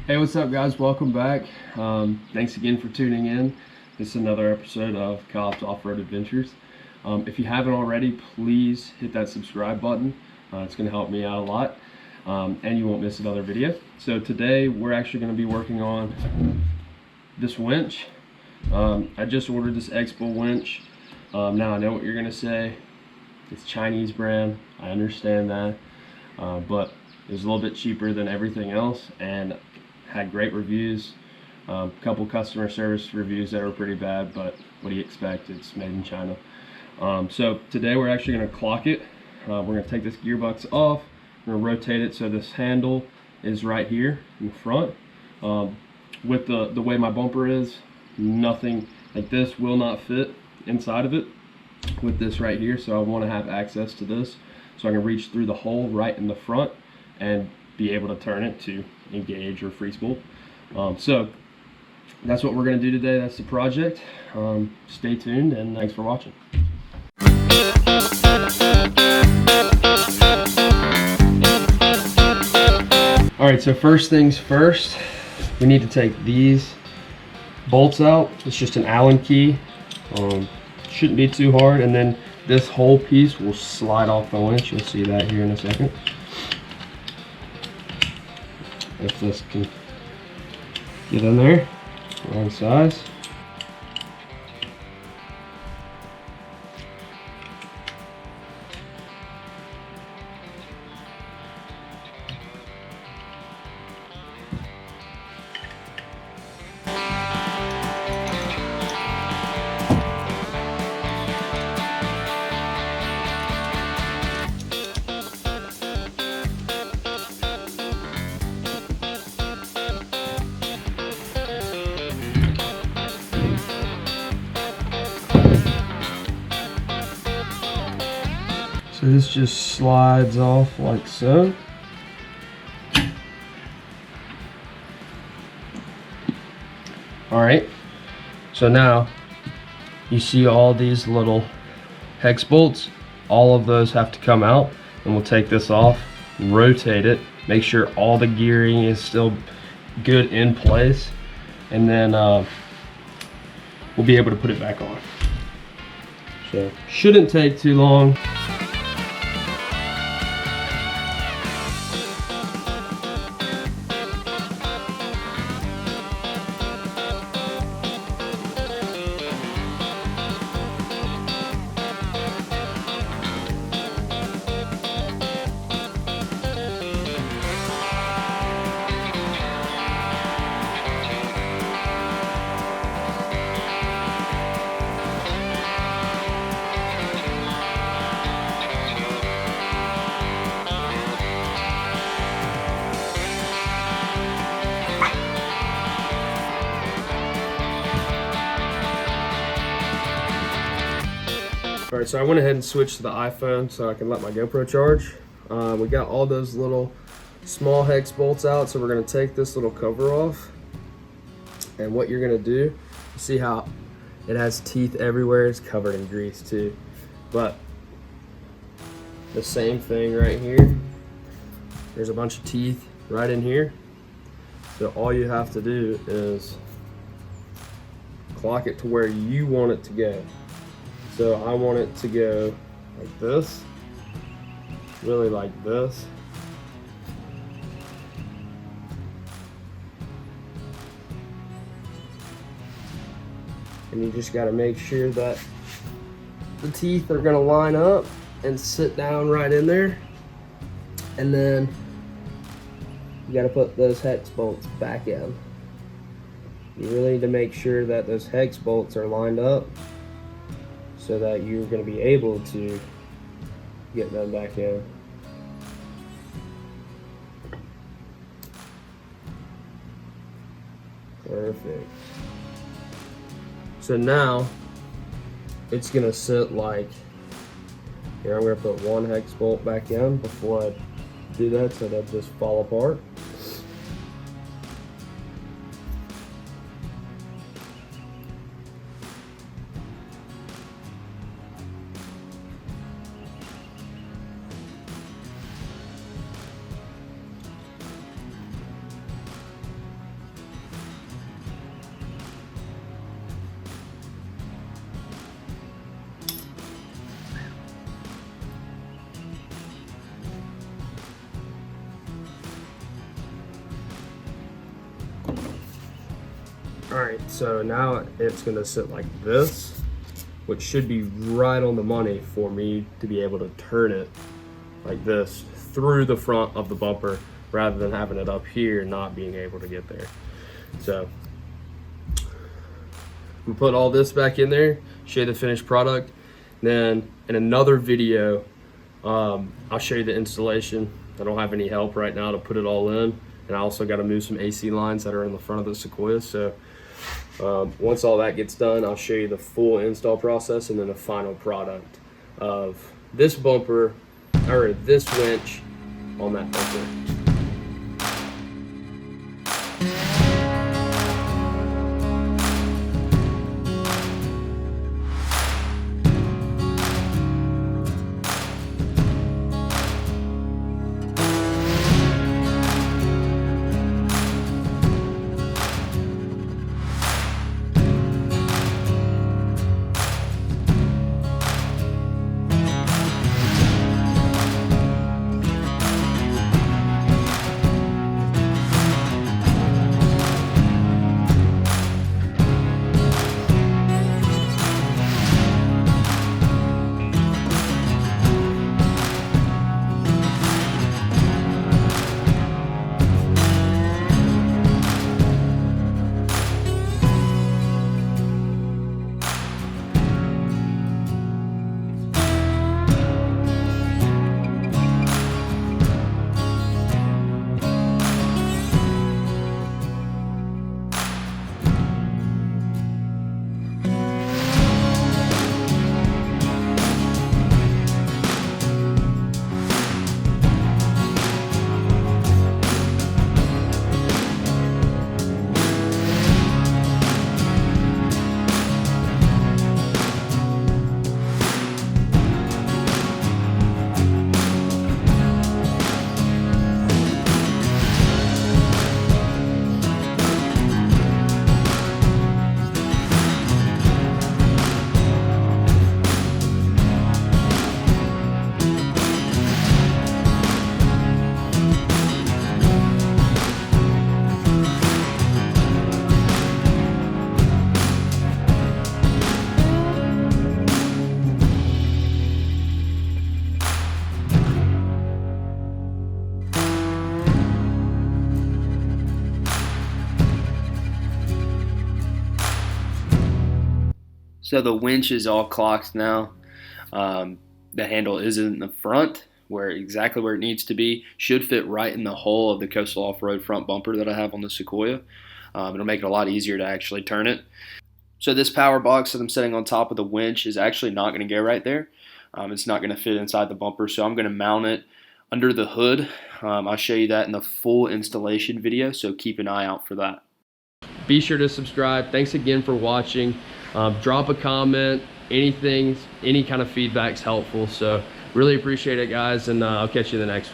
Hey, what's up, guys? Welcome back. Thanks again for tuning in. This is another episode of Cobb's Off-Road Adventures. If you haven't already, please hit that subscribe button. It's going to help me out a lot, and you won't miss another video. So today we're actually going to be working on this winch. I just ordered this XBull winch. Now I know what you're going to say. It's Chinese brand. I understand that, but it was a little bit cheaper than everything else, and had great reviews. A couple customer service reviews that were pretty bad, but what do you expect? It's made in China. So today we're actually going to clock it. We're going to take this gearbox off. We're going to rotate it so this handle is right here in front. With the way my bumper is, nothing like this will not fit inside of it with this right here. So I want to have access to this so I can reach through the hole right in the front and be able to turn it to engage or free spool. So that's what we're going to do today. That's the project. Stay tuned and thanks for watching. Alright, so first things first, we need to take these bolts out. It's just an Allen key. Shouldn't be too hard, and then this whole piece will slide off the winch. You'll see that here in a second. If this can get in there, wrong size. So this just slides off like so. Alright, so now you see all these little hex bolts. All of those have to come out, and we'll take this off, rotate it, make sure all the gearing is still good in place, and then we'll be able to put it back on. So shouldn't take too long. Alright, so I went ahead and switched to the iPhone so I can let my GoPro charge. We got all those little small hex bolts out, so we're going to take this little cover off. And what you're going to do, you see how it has teeth everywhere? It's covered in grease too. But the same thing right here. There's a bunch of teeth right in here. So all you have to do is clock it to where you want it to go. So I want it to go like this, really like this. And you just got to make sure that the teeth are going to line up and sit down right in there. And then you got to put those hex bolts back in. You really need to make sure that those hex bolts are lined up, so that you're going to be able to get them back in. Perfect. So now it's going to sit like, here I'm going to put one hex bolt back in before I do that so that just fall apart. All right, so now it's gonna sit like this, which should be right on the money for me to be able to turn it like this through the front of the bumper rather than having it up here and not being able to get there. So we'll put all this back in there, show you the finished product. Then in another video, I'll show you the installation. I don't have any help right now to put it all in. And I also got to move some AC lines that are in the front of the Sequoia. So once all that gets done, I'll show you the full install process and then the final product of this bumper, or this winch on that bumper. So the winch is all clocked now. The handle is in the front, exactly where it needs to be. Should fit right in the hole of the Coastal Off-Road front bumper that I have on the Sequoia. It'll make it a lot easier to actually turn it. So this power box that I'm setting on top of the winch is actually not going to go right there. It's not going to fit inside the bumper, so I'm going to mount it under the hood. I'll show you that in the full installation video, so keep an eye out for that. Be sure to subscribe. Thanks again for watching. Drop a comment, anything, any kind of feedback's helpful. So really appreciate it, guys, and I'll catch you in the next one.